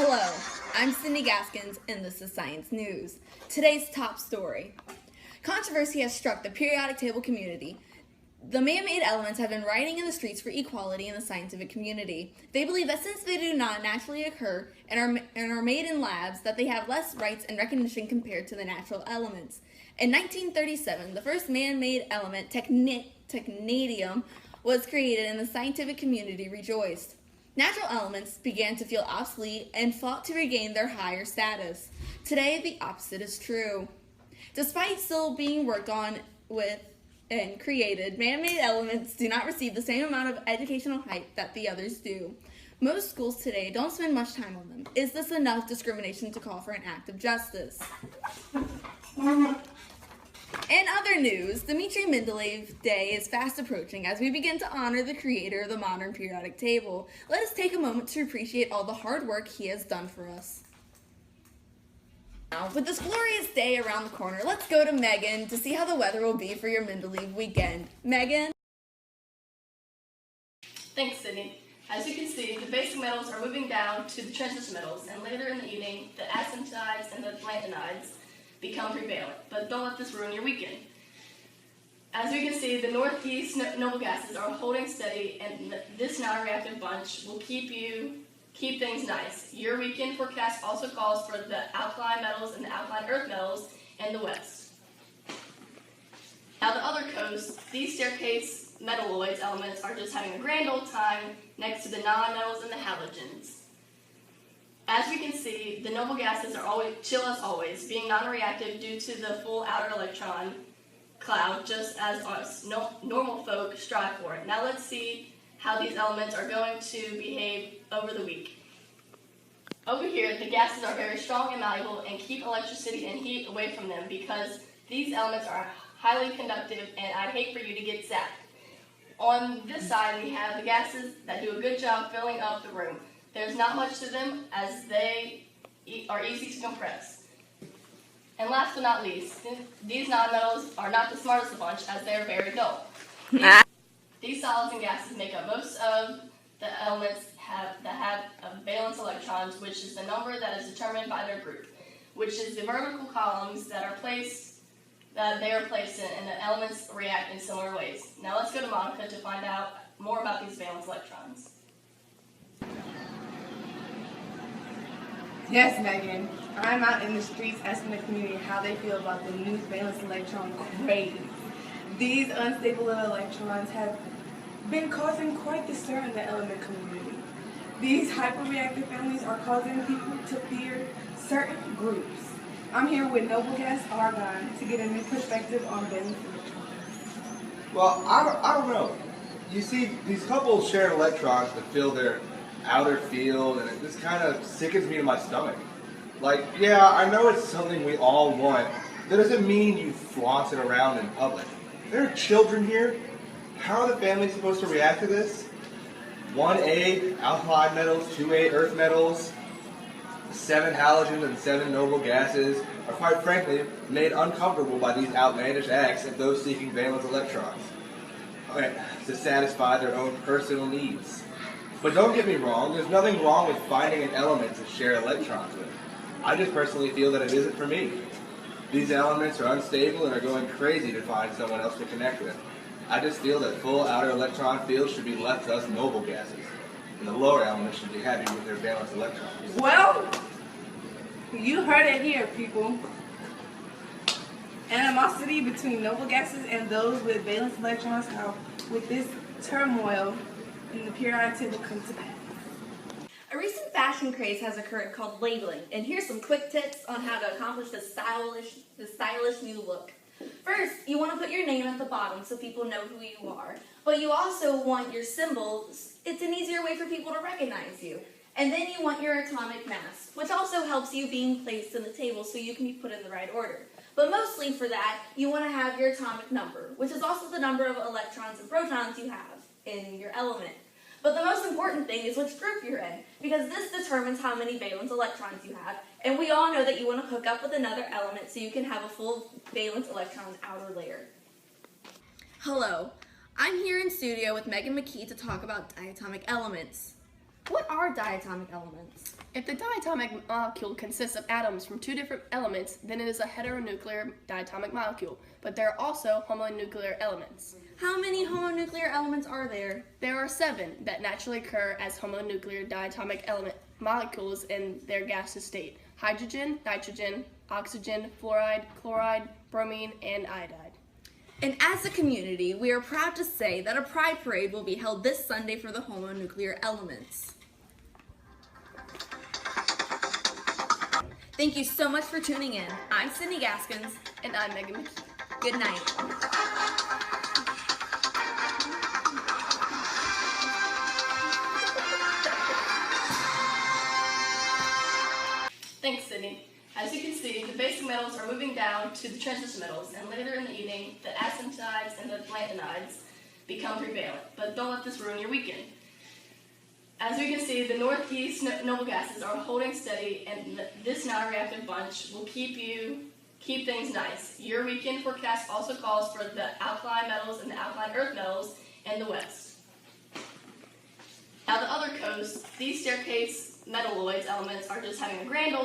Hello, I'm Cindy Gaskins, and this is Science News. Today's top story. Controversy has struck the periodic table community. The man-made elements have been rioting in the streets for equality in the scientific community. They believe that since they do not naturally occur and are made in labs, that they have less rights and recognition compared to the natural elements. In 1937, the first man-made element, technetium, was created, and the scientific community rejoiced. Natural elements began to feel obsolete and fought to regain their higher status. Today, the opposite is true. Despite still being worked on with and created, man-made elements do not receive the same amount of educational hype that the others do. Most schools today don't spend much time on them. Is this enough discrimination to call for an act of justice? In other news, Dmitri Mendeleev Day is fast approaching as we begin to honor the creator of the modern periodic table. Let us take a moment to appreciate all the hard work he has done for us. Now, with this glorious day around the corner, let's go to Megan to see how the weather will be for your Mendeleev weekend. Megan? Thanks, Sydney. As you can see, the basic metals are moving down to the transition metals, and later in the evening, the acantinides and the lanthanides become prevalent. But don't let this ruin your weekend. As you can see, the northeast noble gases are holding steady, and this non-reactive bunch will keep things nice. Your weekend forecast also calls for the alkaline metals and the alkaline earth metals in the west. Now the other coast, these staircase metalloids elements are just having a grand old time next to the non-metals and the halogens. As we can see, the noble gases are always chill as always, being non-reactive due to the full outer electron cloud, just as us normal folk strive for it. Now let's see how these elements are going to behave over the week. Over here, the gases are very strong and malleable and keep electricity and heat away from them because these elements are highly conductive, and I'd hate for you to get zapped. On this side, we have the gases that do a good job filling up the room. There's not much to them as they are easy to compress. And last but not least, these nonmetals are not the smartest of the bunch as they are very dull. These solids and gases make up most of the elements that have valence electrons, which is the number that is determined by their group, which is the vertical columns that they are placed in, and the elements react in similar ways. Now let's go to Monica to find out more about these valence electrons. Yes, Megan. I'm out in the streets asking the community how they feel about the new valence electron craze. These unstable little electrons have been causing quite the stir in the element community. These hyperreactive families are causing people to fear certain groups. I'm here with Noble Gas Argon to get a new perspective on valence electrons. Well, I don't know. You see, these couples share electrons to fill their outer field, and it just kind of sickens me to my stomach. Like, yeah, I know it's something we all want. That doesn't mean you flaunt it around in public. There are children here. How are the families supposed to react to this? 1A alkali metals, 2A earth metals, 7 halogens and 7 noble gases are quite frankly made uncomfortable by these outlandish acts of those seeking valence electrons to satisfy their own personal needs. But don't get me wrong, there's nothing wrong with finding an element to share electrons with. I just personally feel that it isn't for me. These elements are unstable and are going crazy to find someone else to connect with. I just feel that full outer electron fields should be left to us noble gases, and the lower elements should be happy with their valence electrons. Well, you heard it here, people. Animosity between noble gases and those with valence electrons how, with this turmoil in the periodic table, come to pass. A recent fashion craze has occurred called labeling, and here's some quick tips on how to accomplish the stylish new look. First, you want to put your name at the bottom so people know who you are, but you also want your symbols. It's an easier way for people to recognize you. And then you want your atomic mass, which also helps you being placed in the table so you can be put in the right order. But mostly for that, you want to have your atomic number, which is also the number of electrons and protons you have in your element. But the most important thing is which group you're in, because this determines how many valence electrons you have. And we all know that you want to hook up with another element so you can have a full valence electron outer layer. Hello, I'm here in studio with Megan McKee to talk about diatomic elements. What are diatomic elements? If the diatomic molecule consists of atoms from two different elements, then it is a heteronuclear diatomic molecule, but there are also homonuclear elements. How many homonuclear elements are there? There are 7 that naturally occur as homonuclear diatomic element molecules in their gaseous state: hydrogen, nitrogen, oxygen, fluoride, chloride, bromine, and iodide. And as a community, we are proud to say that a pride parade will be held this Sunday for the homonuclear elements. Thank you so much for tuning in. I'm Sydney Gaskins. And I'm Megan McKee. Good night. Thanks, Sydney. As you can see, the basic metals are moving down to the transition metals, and later in the evening, the acantinides and the lanthanides become prevalent. But don't let this ruin your weekend. As we can see, the northeast noble gases are holding steady, and this non-reactive bunch will keep things nice. Your weekend forecast also calls for the alkaline metals and the alkaline earth metals in the west. Now the other coast, these staircase metalloids elements are just having a grand old